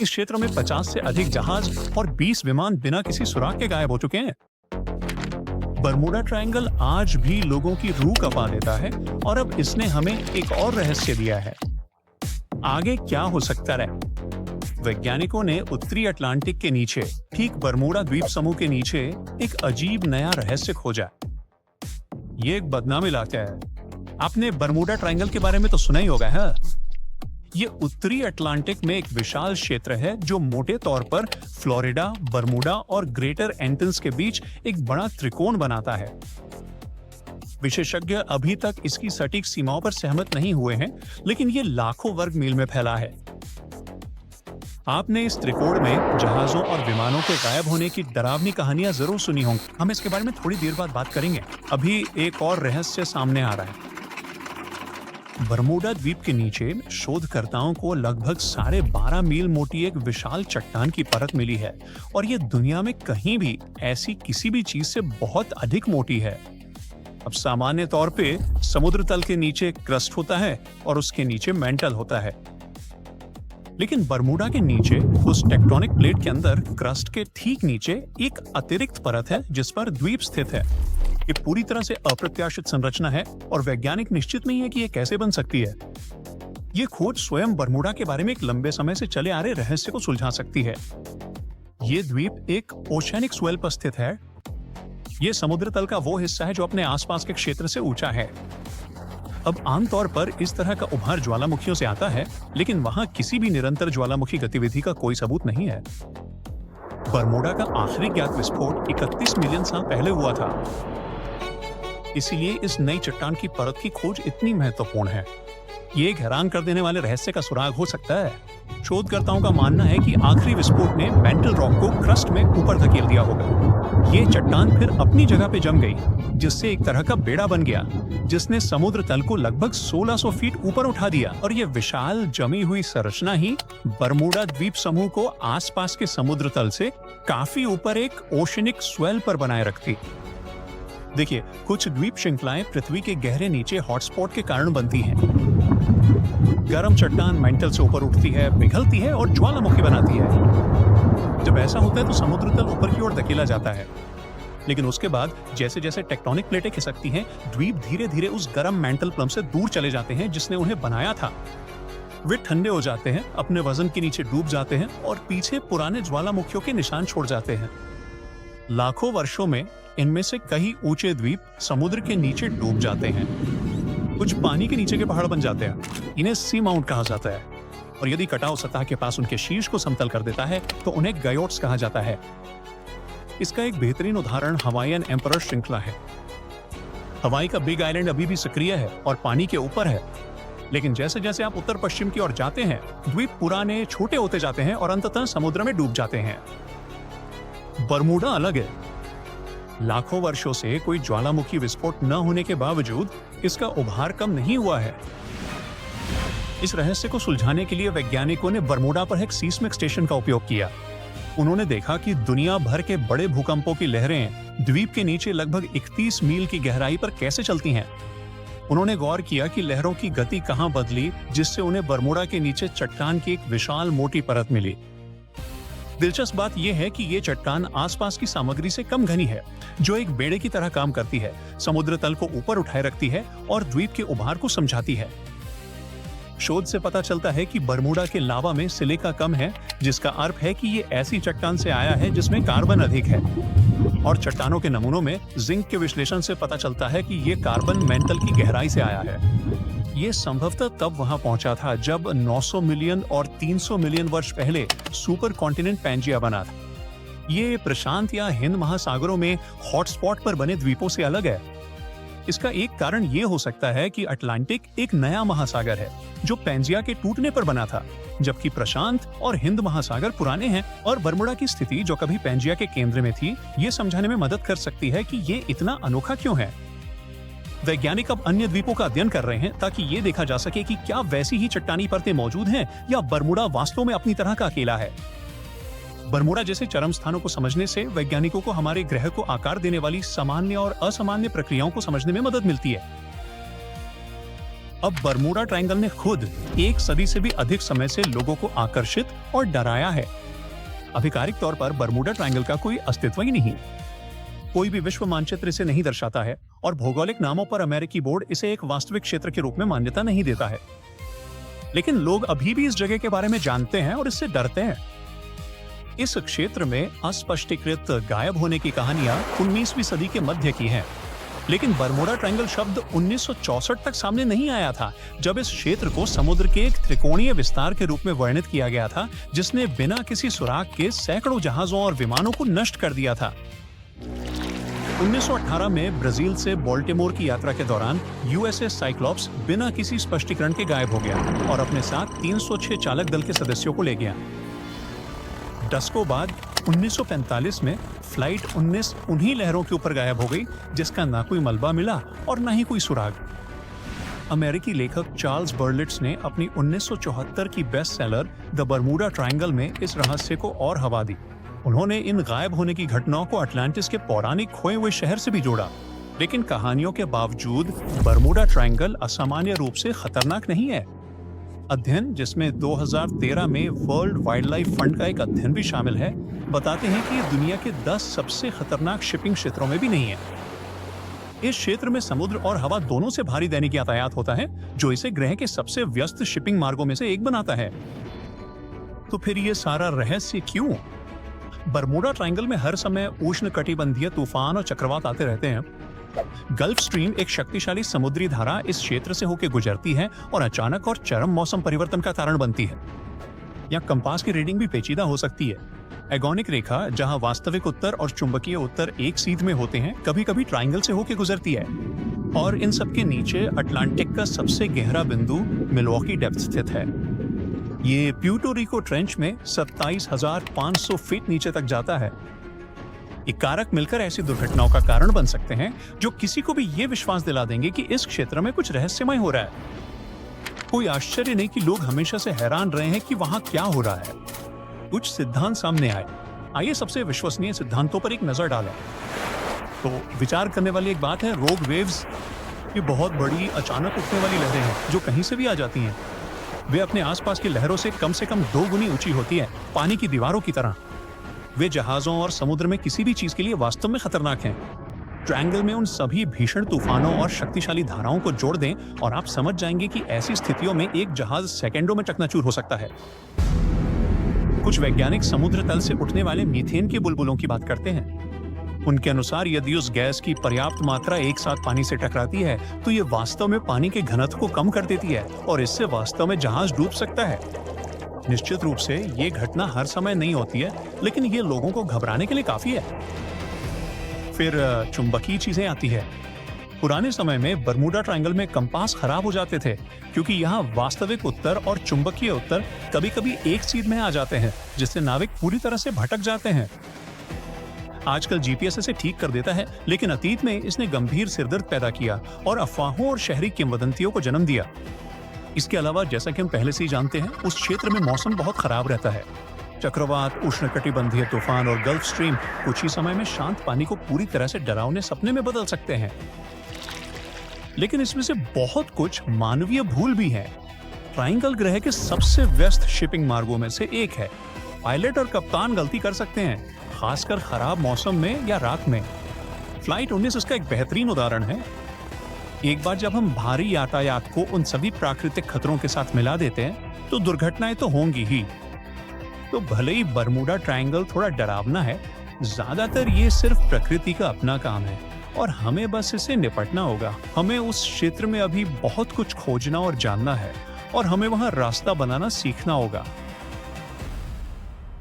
इस क्षेत्र में 50 से अधिक जहाज और 20 विमान बिना किसी सुराग के गायब हो चुके हैं। बरमूडा ट्रायंगल आज भी लोगों की रूह कपा देता है और अब इसने हमें एक और रहस्य दिया है। आगे क्या हो सकता है? वैज्ञानिकों ने उत्तरी अटलांटिक के नीचे, ठीक बरमूडा द्वीप समूह के नीचे, एक अजीब नया रहस्य खोजा। ये एक बदनाम इलाका है। आपने बरमूडा ट्रायंगल के बारे में तो सुना ही होगा, है? ये उत्तरी अटलांटिक में एक विशाल क्षेत्र है जो मोटे तौर पर फ्लोरिडा, बरमूडा और ग्रेटर एंटिल्स के बीच एक बड़ा त्रिकोण बनाता है। विशेषज्ञ अभी तक इसकी सटीक सीमाओं पर सहमत नहीं हुए हैं, लेकिन ये लाखों वर्ग मील में फैला है। आपने इस त्रिकोण में जहाजों और विमानों के गायब होने की डरावनी कहानियां जरूर सुनी होंगी। हम इसके बारे में थोड़ी देर बाद बात करेंगे। अभी एक और रहस्य सामने आ रहा है। बरमूडा द्वीप के नीचे शोधकर्ताओं को लगभग 12.5 मील मोटी एक विशाल चट्टान की परत मिली है और ये दुनिया में कहीं भी ऐसी किसी भी चीज से बहुत अधिक मोटी है। अब सामान्य तौर पे समुद्र तल के नीचे क्रस्ट होता है और उसके नीचे मेंटल होता है, लेकिन बरमूडा के नीचे उस टेक्टोनिक प्लेट के अंदर क्रस्ट के ठीक नीचे एक अतिरिक्त परत है जिस पर द्वीप स्थित है। ये पूरी तरह से अप्रत्याशित संरचना है और वैज्ञानिक निश्चित नहीं है कि ये कैसे बन सकती है। ये खोज स्वयं बरमूडा के बारे में एक लंबे समय से चले आ रहे रहस्य को सुलझा सकती है। ये द्वीप एक ओशियनिक स्वेल पर स्थित है। ये समुद्र तल का वो हिस्सा है जो अपने आसपास के क्षेत्र से ऊंचा है। अब आमतौर पर इस तरह का उभार ज्वालामुखियों से आता है, लेकिन वहां किसी भी निरंतर ज्वालामुखी गतिविधि का कोई सबूत नहीं है। बरमूडा का आखिरी ज्ञात विस्फोट 31 मिलियन साल पहले हुआ था। इसीलिए इस नई चट्टान की परत की खोज इतनी महत्वपूर्ण है। ये एक हैरान कर देने वाले रहस्य का सुराग हो सकता है। शोधकर्ताओं का मानना है कि आखिरी विस्फोट ने मेंटल रॉक को क्रस्ट में ऊपर धकेल दिया होगा। ये चट्टान फिर अपनी जगह पे जम गई, जिससे एक तरह का बेड़ा बन गया, जिसने समुद्र तल को लगभग 1600 फीट ऊपर उठा दिया। और ये विशाल जमी हुई संरचना ही बरमूडा द्वीप समूह को आसपास के समुद्र तल से काफी ऊपर एक ओशियनिक स्वेल पर बनाए रखती। देखिए, कुछ द्वीप श्रृंखलाएं पृथ्वी के गहरे नीचे हॉटस्पॉट के कारण बनती हैं। गर्म चट्टान मेंटल से ऊपर उठती है, पिघलती है और ज्वालामुखी बनाती है। जब ऐसा होता है तो समुद्र तल ऊपर की ओर धकेला जाता है, लेकिन उसके बाद जैसे जैसे टेक्टोनिक प्लेटें खिसकती हैं, द्वीप धीरे धीरे उस गर्म मेंटल प्लम से दूर चले जाते हैं जिसने उन्हें बनाया था। वे ठंडे हो जाते हैं, अपने वजन के नीचे डूब जाते हैं और पीछे पुराने ज्वालामुखियों के निशान छोड़ जाते हैं। लाखों वर्षों में इनमें से कई ऊंचे द्वीप समुद्र के नीचे डूब जाते हैं। कुछ पानी के नीचे के पहाड़ बन जाते हैं। इन्हें सी माउंट कहा जाता है, और यदि कटाव सतह के पास उनके शीर्ष को समतल कर देता है तो उन्हें गयोट्स कहा जाता है। इसका एक बेहतरीन उदाहरण हवाईयन एम्परर श्रृंखला है। हवाई का बिग आइलैंड अभी भी सक्रिय है और पानी के ऊपर है, लेकिन जैसे जैसे आप उत्तर पश्चिम की ओर जाते हैं, द्वीप पुराने छोटे होते जाते हैं और अंततः समुद्र में डूब जाते हैं। बरमूडा अलग है। लाखों वर्षों से कोई ज्वालामुखी विस्फोट न होने के बावजूद इसका उभार कम नहीं हुआ है। इस रहस्य को सुलझाने के लिए वैज्ञानिकों ने बरमूडा पर एक सीस्मिक स्टेशन का उपयोग किया। उन्होंने देखा कि दुनिया भर के बड़े भूकंपों की लहरें द्वीप के नीचे लगभग 31 मील की गहराई पर कैसे चलती हैं। उन्होंने गौर किया कि लहरों की गति कहां बदली, जिससे उन्हें बरमूडा के नीचे चट्टान की एक विशाल मोटी परत मिली। दिलचस्प बात यह है कि यह चट्टान आसपास की सामग्री से कम घनी है, जो एक बेड़े की तरह काम करती है, समुद्र तल को ऊपर उठाए रखती है और द्वीप के उभार को समझाती है। शोध से पता चलता है कि बरमूडा के लावा में सिलिका कम है, जिसका अर्थ है कि ये ऐसी चट्टान से आया है जिसमें कार्बन अधिक है। और चट्टानों के नमूनों में जिंक के विश्लेषण से पता चलता है कि ये कार्बन मेंटल की गहराई से आया है। ये संभवतः तब वहां पहुंचा था जब 900 मिलियन और 300 मिलियन वर्ष पहले सुपर कॉन्टिनेंट पैंजिया बना था। ये प्रशांत या हिंद महासागरों में हॉटस्पॉट पर बने द्वीपों से अलग है। इसका एक कारण ये हो सकता है कि अटलांटिक एक नया महासागर है जो पैंजिया के टूटने पर बना था, जबकि प्रशांत और हिंद महासागर पुराने हैं। और बरमूडा की स्थिति जो कभी पैंजिया के केंद्र में थी, ये समझाने में मदद कर सकती है कि ये इतना अनोखा क्यों है। वैज्ञानिक अब अन्य द्वीपों का अध्ययन कर रहे हैं ताकि ये देखा जा सके कि क्या वैसी ही चट्टानी परतें मौजूद हैं या बरमूडा वास्तव में अपनी तरह का अकेला है। बरमूडा जैसे चरम स्थानों को समझने से वैज्ञानिकों को हमारे ग्रह को आकार देने वाली सामान्य और असामान्य प्रक्रियाओं को समझने में मदद मिलती है। अब बरमूडा ट्रायंगल ने खुद एक सदी से भी अधिक समय से लोगों को आकर्षित और डराया है। आधिकारिक तौर पर बरमूडा ट्रायंगल का कोई अस्तित्व ही नहीं। कोई भी विश्व मानचित्र इसे नहीं दर्शाता है और भौगोलिक नामों पर अमेरिकी बोर्ड इसे एक वास्तविक क्षेत्र के रूप में मान्यता नहीं देता है। लेकिन लोग अभी भी इस जगह के बारे में जानते हैं और इससे डरते हैं। इस क्षेत्र में अस्पष्टीकृत गायब होने की कहानियां 19वीं सदी के मध्य की हैं। लेकिन बरमूडा ट्रायंगल शब्द 1964 तक सामने नहीं आया था, जब इस क्षेत्र को समुद्र के एक त्रिकोणीय विस्तार के रूप में वर्णित किया गया था, जिसने बिना किसी सुराग के सैकड़ों जहाजों और विमानों को नष्ट कर दिया था। 1918 में ब्राजील से बाल्टीमोर की यात्रा के दौरान यूएसएस साइक्लॉप्स बिना किसी स्पष्टीकरण के गायब हो गया और अपने साथ 306 चालक दल के सदस्यों को ले गया। दशकों बाद 1945 में फ्लाइट 19 उन्हीं लहरों के ऊपर गायब हो गई जिसका ना कोई मलबा मिला और ना ही कोई सुराग। अमेरिकी लेखक चार्ल्स बर्लिट्स ने अपनी 1974 की best seller the Bermuda triangle में इस रहस्य को और हवा दी। उन्होंने इन गायब होने की घटनाओं को अटलांटिस के पौराणिक खोए हुए शहर से भी जोड़ा। लेकिन कहानियों के बावजूद बरमूडा ट्रायंगल असामान्य रूप से खतरनाक नहीं है। अध्ययन, जिसमें 2013 में वर्ल्ड वाइल्ड लाइफ फंड का एक अध्ययन भी शामिल है, बताते हैं कि ये दुनिया के 10 सबसे खतरनाक शिपिंग क्षेत्रों में भी नहीं है। इस क्षेत्र में समुद्र और हवा दोनों से भारी दैनिक यातायात होता है, जो इसे ग्रह के सबसे व्यस्त शिपिंग मार्गों में से एक बनाता है। तो फिर ये सारा रहस्य क्यों? बरमूडा ट्रायंगल में हर समय उष्णकटिबंधीय तूफान और चक्रवात आते रहते हैं। गल्फ स्ट्रीम, एक शक्तिशाली समुद्री धारा, इस क्षेत्र से होकर गुजरती है और अचानक और चरम मौसम परिवर्तन का कारण बनती है। यहाँ कंपास की रीडिंग भी पेचीदा हो सकती है। एगोनिक रेखा, जहाँ वास्तविक उत्तर और चुंबकीय उत्तर एक सीध में होते हैं, कभी कभी ट्रायंगल से होकर गुजरती है। और इन सब के नीचे अटलांटिक का सबसे गहरा बिंदु मिल्वॉकी डेप्थ स्थित है। ये प्यूर्टो रिको ट्रेंच में 27,500 फीट नीचे तक जाता है। ये कारक मिलकर ऐसी दुर्घटनाओं का कारण बन सकते हैं जो किसी को भी ये विश्वास दिला देंगे कि इस क्षेत्र में कुछ रहस्यमय हो रहा है। कोई आश्चर्य नहीं कि लोग हमेशा से हैरान रहे हैं कि वहां क्या हो रहा है। कुछ सिद्धांत सामने आए। आइए सबसे विश्वसनीय सिद्धांतों पर एक नजर डालें। तो विचार करने वाली एक बात है रोग वेव्स। ये बहुत बड़ी अचानक उठने वाली लहरें हैं जो कहीं से भी आ जाती हैं। वे अपने आसपास की लहरों से कम 2 गुनी ऊंची होती है, पानी की दीवारों की तरह। वे जहाजों और समुद्र में किसी भी चीज के लिए वास्तव में खतरनाक हैं। ट्रायंगल में उन सभी भीषण तूफानों और शक्तिशाली धाराओं को जोड़ दें और आप समझ जाएंगे कि ऐसी स्थितियों में एक जहाज सेकंडों में चकनाचूर हो सकता है। कुछ वैज्ञानिक समुद्र तल से उठने वाले मीथेन के बुलबुलों की बात करते हैं। उनके अनुसार यदि उस गैस की पर्याप्त मात्रा एक साथ पानी से टकराती है तो ये वास्तव में पानी के घनत्व को कम कर देती है और इससे वास्तव में जहाज डूब सकता है। निश्चित रूप से ये घटना हर समय नहीं होती है, लेकिन ये लोगों को घबराने के लिए काफी है। फिर चुंबकीय चीजें आती है। पुराने समय में बरमूडा ट्रायंगल में कंपास खराब हो जाते थे क्योंकि यहाँ वास्तविक उत्तर और चुंबकीय उत्तर कभी-कभी एक सीध में आ जाते हैं, जिससे नाविक पूरी तरह से भटक जाते हैं। आजकल जीपीएस इसे ठीक कर देता है, लेकिन अतीत में इसने गंभीर सिरदर्द पैदा किया और अफवाहों और शहरी किंवदंतियों को जन्म दिया। इसके अलावा, जैसा कि हम पहले से ही जानते हैं, उस क्षेत्र में मौसम बहुत खराब रहता है। चक्रवात, उष्णकटिबंधीय तूफान और गल्फ स्ट्रीम कुछ ही समय में शांत पानी को पूरी तरह से डरावने सपने में बदल सकते हैं। लेकिन इसमें से बहुत कुछ मानवीय भूल भी है। ट्रायंगल ग्रह के सबसे व्यस्त शिपिंग मार्गों में से एक है। पायलट और कप्तान गलती कर सकते हैं, खासकर खराब मौसम में या रात में। फ्लाइट 19 इसका एक बेहतरीन उदाहरण है। एक बार जब हम भारी यातायात को उन सभी प्राकृतिक खतरों के साथ मिला देते हैं तो दुर्घटनाएं तो होंगी ही। तो भले ही बरमूडा ट्रायंगल थोड़ा डरावना है, ज्यादातर ये सिर्फ प्रकृति का अपना काम है और हमें बस इससे निपटना होगा। हमें उस क्षेत्र में अभी बहुत कुछ खोजना और जानना है और हमें वहां रास्ता बनाना सीखना होगा।